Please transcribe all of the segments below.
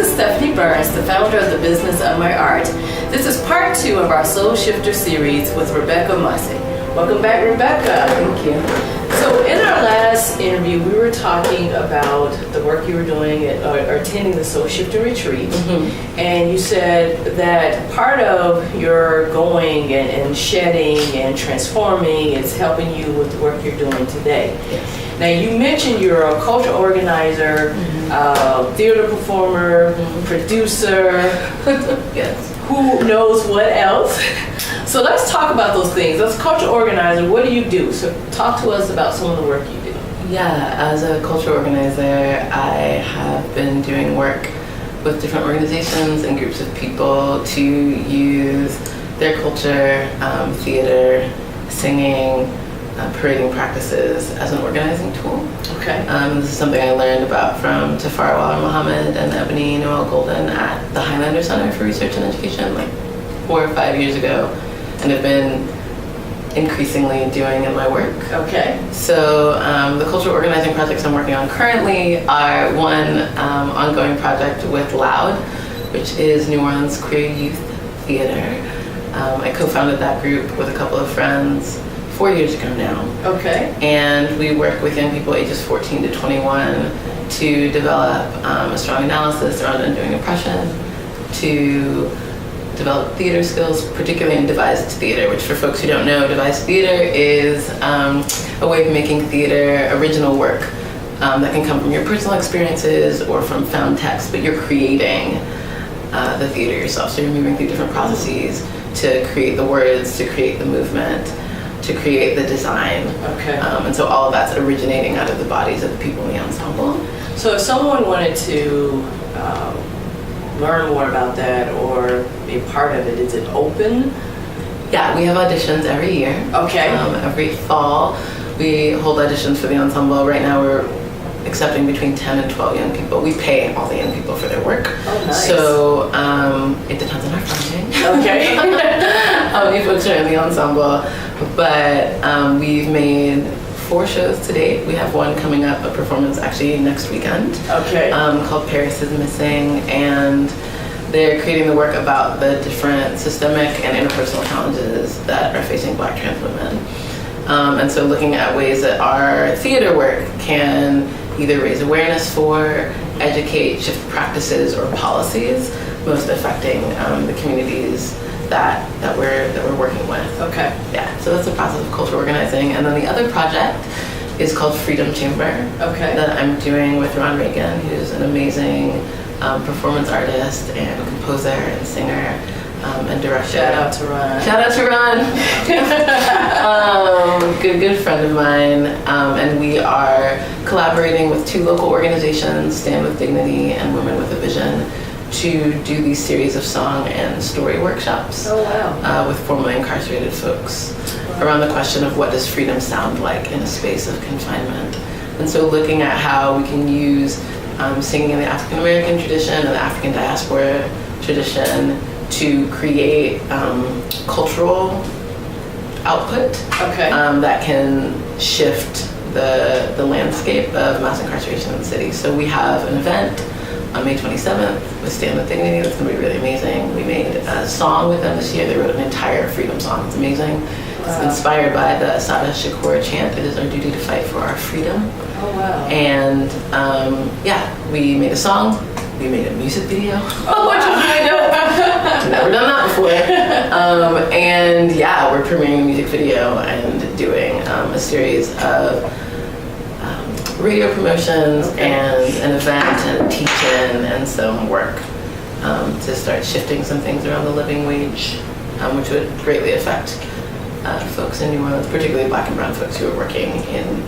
is Stephanie Burns, the founder of The Business of My Art. This is part 2 of our SoulShifters Series with Rebecca Mwase. Welcome back, Rebecca. Thank you. So in our last interview, we were talking about the work you were doing or attending the SoulShifting Retreats. Mm-hmm. And you said that part of your going and shedding and transforming is helping you with the work you're doing today. Yes. Now, you mentioned you're a culture organizer, theater performer, producer, Yes. who knows what else. So let's talk about those things. As a culture organizer, what do you do? So talk to us about some of the work you do. Yeah, as a culture organizer, I have been doing work with different organizations and groups of people to use their culture, theater, singing, parading practices as an organizing tool. Okay. This is something I learned about from Tafarwala Muhammad and Ebony Noel Golden at the Highlander Center for Research and Education like 4 or 5 years ago, and have been increasingly doing in my work. Okay. So the cultural organizing projects I'm working on currently are one ongoing project with Loud, which is New Orleans Queer Youth Theater. I co-founded that group with a couple of friends 4 years ago now. Okay. And we work with young people ages 14 to 21 to develop a strong analysis around undoing oppression, to develop theater skills, particularly in devised theater, which for folks who don't know, devised theater is a way of making theater original work that can come from your personal experiences or from found text, but you're creating the theater yourself. So you're moving through different processes to create the words, to create the movement, to create the design. Okay. And so all of that's originating out of the bodies of the people in the ensemble. So if someone wanted to learn more about that or be a part of it, is it open? Yeah, we have auditions every year. Okay. Every fall we hold auditions for the ensemble. Right now we're accepting between 10 and 12 young people. We pay all the young people for their work. Oh, nice. So it depends on our funding. Okay. How many folks are in the ensemble. But we've made 4 shows to date. We have one coming up, a performance actually next weekend. Okay. Called Paris is Missing, and they're creating the work about the different systemic and interpersonal challenges that are facing Black trans women. And so looking at ways that our theater work can either raise awareness for, educate, shift practices or policies most affecting the communities that we're working with. Okay. Yeah, so that's the process of cultural organizing. And then the other project is called Freedom Chamber. Okay. That I'm doing with Ron Reagan, who's an amazing performance artist and composer and singer and director. Shout out to Ron. Shout out to Ron. Good friend of mine. And we are collaborating with 2 local organizations, Stand with Dignity and Women with a Vision, to do these series of song and story workshops. Oh, wow. With formerly incarcerated folks around the question of what does freedom sound like in a space of confinement. And so looking at how we can use singing in the African American tradition and the African diaspora tradition to create cultural output that can shift the landscape of mass incarceration in the city. So we have an event on May 27th with Stand with Dignity. That's going to be really amazing. We made a song with them this year. They wrote an entire freedom song. It's amazing. Wow. It's inspired by the Sada Shakur chant, "It is our duty to fight for our freedom." Oh, wow. And we made a song. We made a music video. Oh, wow. Which is really dope. I've never done that before. And yeah, we're premiering a music video and doing a series of radio promotions and an event and a teach-in and some work to start shifting some things around the living wage, which would greatly affect folks in New Orleans, particularly Black and brown folks who are working in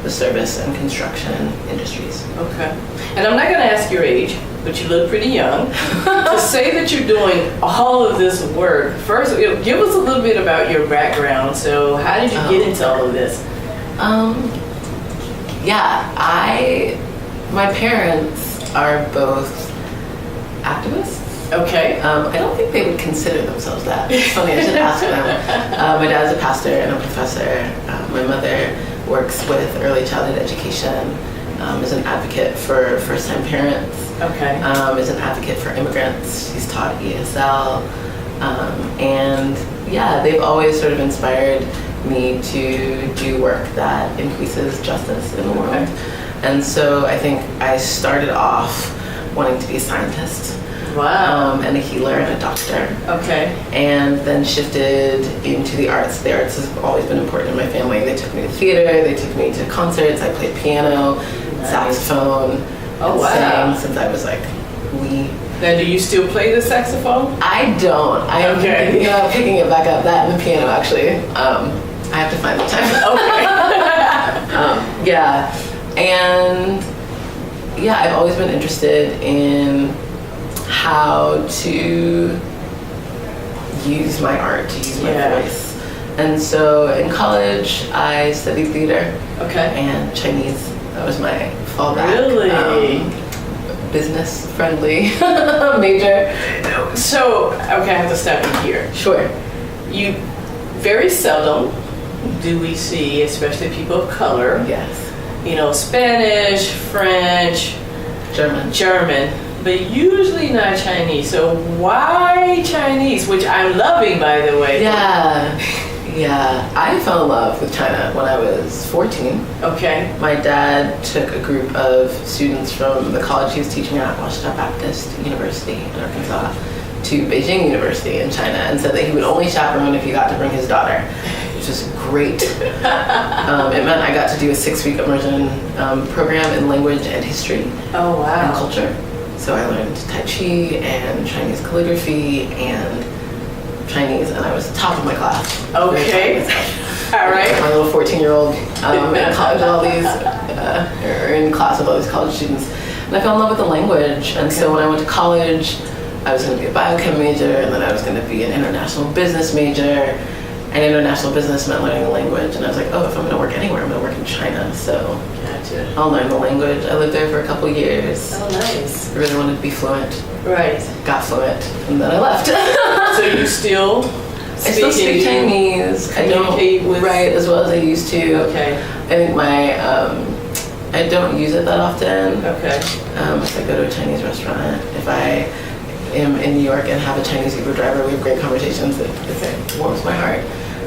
the service and construction industries. Okay. And I'm not going to ask your age, but you look pretty young. To say that you're doing all of this work, first, give us a little bit about your background. So how did you get into all of this? My parents are both activists. Okay. I don't think they would consider themselves that. It's funny, I should ask them. My dad's a pastor and a professor. My mother works with early childhood education, is an advocate for first-time parents. Okay. Is an advocate for immigrants. He's taught ESL. And yeah, they've always sort of inspired me to do work that increases justice in the world. Okay. And so I think I started off wanting to be a scientist. Wow. And a healer and a doctor. Okay. And then shifted into the arts. The arts has always been important in my family. They took me to theater, they took me to concerts, I played piano, saxophone, Oh, wow. sang since I was like wee. Now, do you still play the saxophone? I don't. I am thinking about picking it back up, that and the piano actually. I have to find the time. Okay. Yeah. And yeah, I've always been interested in how to use my art, to use my voice. And so in college, I studied theater. Okay. And Chinese. That was my fallback. Really? Business-friendly major. So, okay, I have to stop you here. Sure. You, very seldom do we see, especially people of color, Yes. you know, Spanish, French, German. but usually not Chinese. So why Chinese? Which I'm loving, by the way. Yeah. I fell in love with China when I was 14. Okay. My dad took a group of students from the college he was teaching at, Washington Baptist University in Arkansas, to Beijing University in China, and said that he would only chaperone if he got to bring his daughter, which is great. It meant I got to do a 6-week immersion program in language and history. Oh, wow. And culture. So I learned Tai Chi and Chinese calligraphy and Chinese, and I was top of my class. Okay. All right. My little 14-year-old in college, in class with all these college students, and I fell in love with the language. And so when I went to college, I was going to be a biochem major, and then I was going to be an international business major. And international business meant learning a language, and I was like, oh, if I'm going to work anywhere, I'm going to work in China. So gotcha. I'll learn the language. I lived there for a couple years. Oh, nice. I really wanted to be fluent. Right. Got fluent, and then I left. So you still I still speak Chinese. I don't write as well as I used to. Okay. I think I don't use it that often. Okay. If I go to a Chinese restaurant, if I am in New York and have a Chinese Uber driver, we have great conversations. It warms my heart.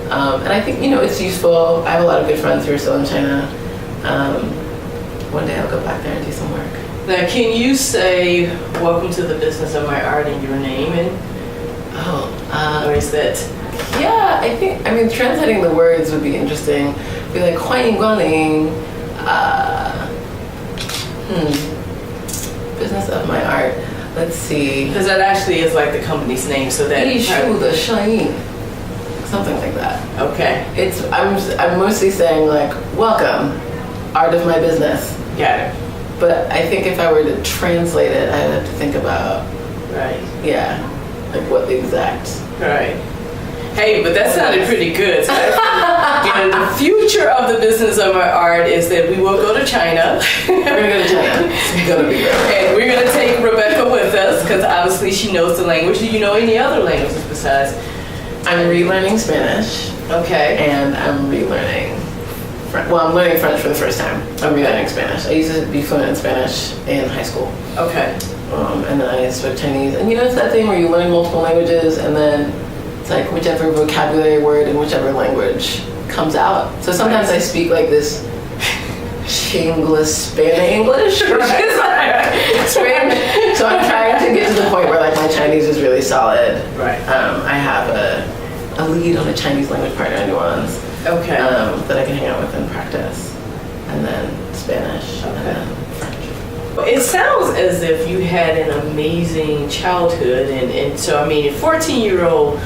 And I think, it's useful. I have a lot of good friends who are still in China. One day I'll go back there and do some work. Now, can you say, welcome to the business of my art in your name? Or is that? Yeah, I mean, translating the words would be interesting. Be like, 欢迎光临, business of my art. Let's see. Because that actually is like the company's name, so that. 艺术的声音. Something like that. Okay. I'm mostly saying like, welcome, art of my business. Got it. But I think if I were to translate it, I'd have to think about. Right. Yeah. Like what the exact. Right. Hey, but that sounded pretty good. So the future of the business of my art is that we will go to China. We're gonna go to China. It's gonna be great. And we're gonna take Rebecca with us because obviously she knows the language. Do you know any other languages besides? I'm relearning Spanish. Okay. And I'm relearning. I'm learning French for the first time. I'm relearning Spanish. I used to be fluent in Spanish in high school. Okay. And then I spoke Chinese. And it's that thing where you learn multiple languages and then it's like whichever vocabulary word in whichever language comes out. So sometimes I speak like this shameless Spanish English, which is like strange. So I'm trying to get to the point where like my Chinese is really solid. Right. I have a lead on a Chinese language partner in New Orleans. Okay. That I can hang out with and practice. And then Spanish. Okay. And then French. It sounds as if you had an amazing childhood, and so, I mean, a 14-year-old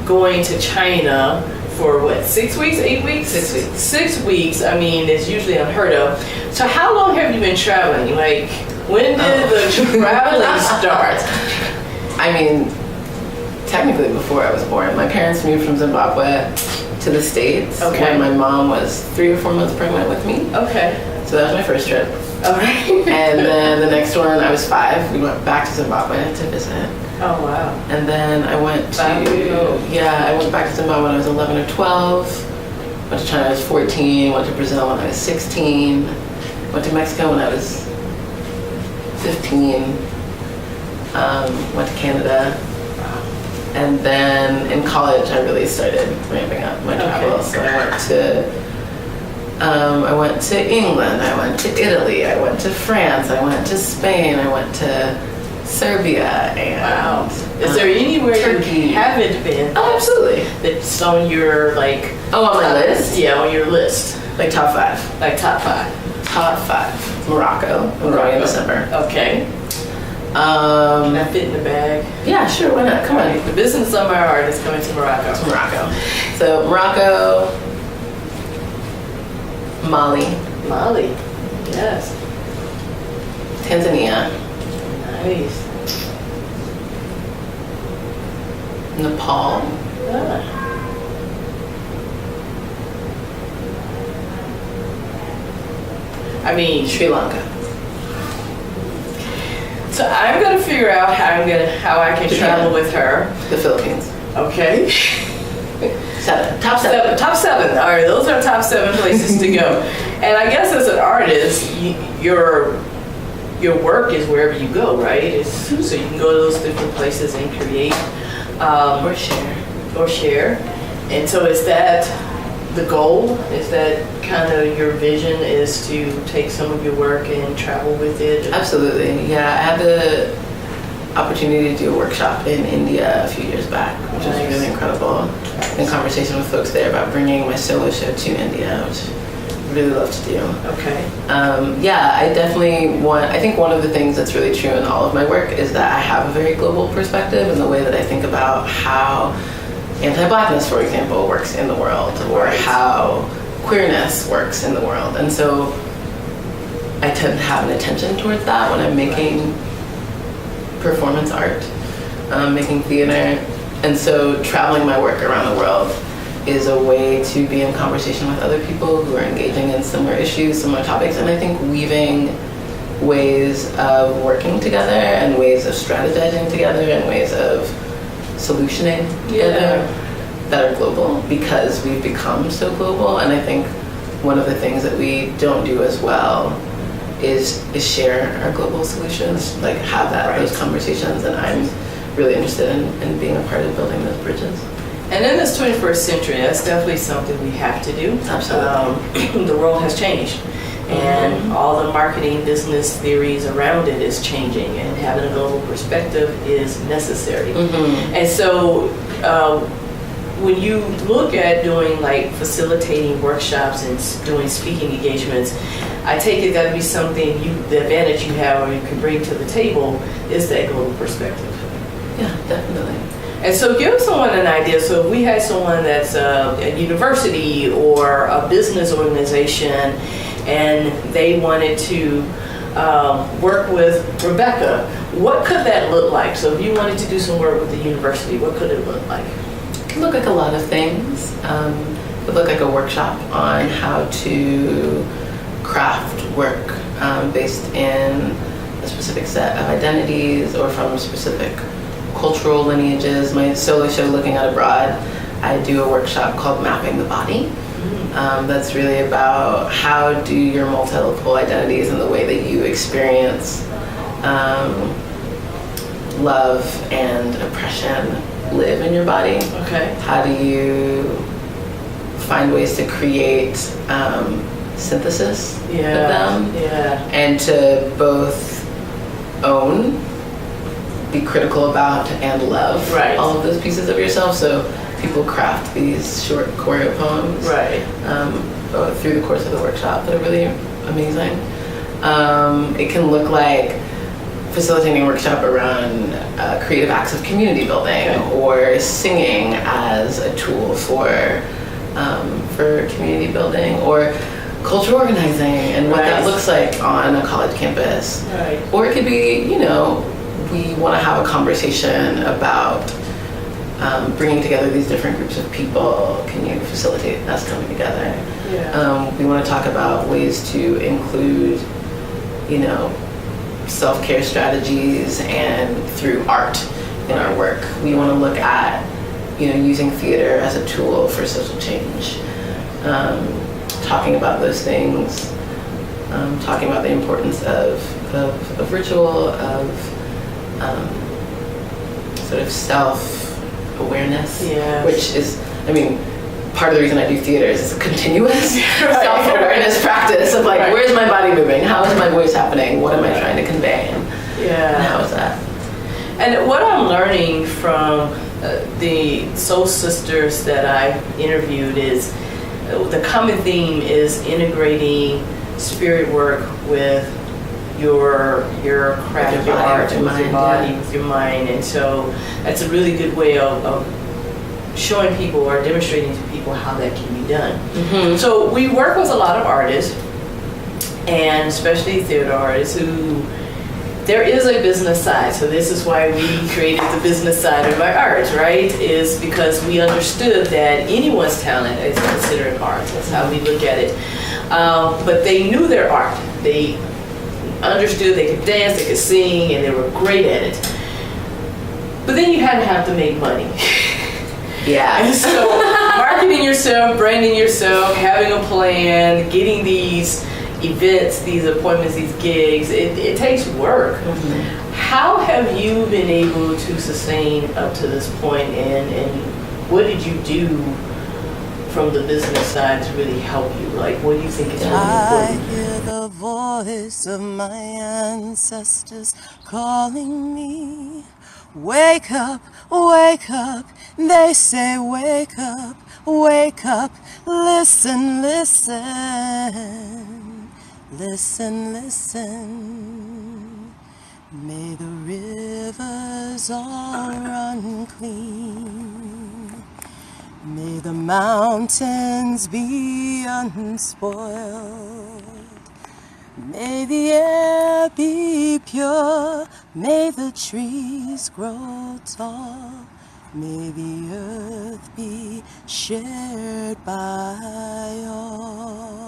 going to China for what, 6 weeks, 8 weeks? 6 weeks. 6 weeks, I mean, it's usually unheard of. So how long have you been traveling? Like, when did the traveling start? I mean, technically before I was born. My parents moved from Zimbabwe to the States when my mom was 3 or 4 months pregnant with me. Okay. So that was my first trip. All right. And then the next one, I was 5. We went back to Zimbabwe to visit. Oh, wow. And then I went to, I went back to Zimbabwe when I was 11 or 12. Went to China when I was 14. Went to Brazil when I was 16. Went to Mexico when I was 15. Went to Canada. And then in college, I really started ramping up my travel. So I went to England, I went to Italy, I went to France, I went to Spain, I went to Serbia, and wow. Is there anywhere Turkey. You haven't been? Oh, absolutely. That's on your on my list? Yeah, on your list. Top 5. Top 5. Top 5. Morocco. I'm going in December. Okay. Can I fit in the bag? Yeah, sure, why not? Come on. The business of my heart is coming to Morocco. So Morocco, Mali, yes. Tanzania, Nice. Nepal, Sri Lanka. So I'm gonna figure out how I can travel with her. The Philippines. Okay. 7. Top 7. Top 7. All right, those are top 7 places to go. And I guess as an artist, your work is wherever you go, right? So you can go to those different places and create. Or share. And so is that the goal? Is that kind of your vision, is to take some of your work and travel with it? Absolutely, yeah. I had the opportunity to do a workshop in India a few years back, which was really incredible. In conversation with folks there about bringing my solo show to India, which I really love to do. Okay. I definitely I think one of the things that's really true in all of my work is that I have a very global perspective in the way that I think about how anti-Blackness, for example, works in the world, or how queerness works in the world. And so I tend to have an attention towards that when I'm making performance art, making theater. And so traveling my work around the world is a way to be in conversation with other people who are engaging in similar issues, similar topics, and I think weaving ways of working together and ways of strategizing together and ways of solutioning together that are global, because we've become so global. And I think one of the things that we don't do as well is share our global solutions, have those conversations, and I'm really interested in being a part of building those bridges. And in this 21st century, that's definitely something we have to do. Absolutely. The world has changed, and all the marketing business theories around it is changing, and having a global perspective is necessary. And so when you look at doing facilitating workshops and doing speaking engagements, I take it that to be something the advantage you have or you can bring to the table is that global perspective. Yeah, definitely. And so give someone an idea. So if we had someone that's a university or a business organization and they wanted to work with Rebecca, what could that look like? So if you wanted to do some work with the university, what could it look like? It could look like a lot of things. It could look like a workshop on how to craft work based in a specific set of identities or from specific cultural lineages. My solo show, Looking Out Abroad, I do a workshop called Mapping the Body. That's really about how do your multiple identities and the way that you experience love and oppression live in your body. Okay. How do you find ways to create synthesis of them? Yeah. And to both own, be critical about, and love all of those pieces of yourself. So people craft these short choreo poems through the course of the workshop that are really amazing. It can look like facilitating a workshop around creative acts of community building, or singing as a tool for community building, or cultural organizing and what that looks like on a college campus. Or it could be, we want to have a conversation about bringing together these different groups of people. Can you facilitate us coming together? We want to talk about ways to include, self-care strategies and through art in our work. We want to look at, using theater as a tool for social change. Talking about those things, talking about the importance of of ritual, of sort of self-awareness, which is, I mean, part of the reason I do theater is it's a continuous self-awareness practice of like, where's my body moving? How is my voice happening? What am I trying to convey? And how is that? And what I'm learning from the Soul Sisters that I interviewed is the common theme is integrating spirit work with your craft, with your art, with your body, with your mind. And so that's a really good way of showing people or demonstrating to people how that can be done. So we work with a lot of artists, and especially theater artists, who there is a business side. So this is why we created the business side of our art, right? Is because we understood that anyone's talent is considered art. That's how we look at it. But they knew their art. They understood they could dance, they could sing, and they were great at it. But then you have to make money. And so marketing yourself, branding yourself, having a plan, getting these events, these appointments, these gigs, it takes work. How have you been able to sustain up to this point, and what did you do from the business side to really help you? Like, what do you think is really important? I hear the voice of my ancestors calling me. Wake up, they say wake up, listen, listen. May the rivers all run clean. May the mountains be unspoiled. May the air be pure, may the trees grow tall, may the earth be shared by all.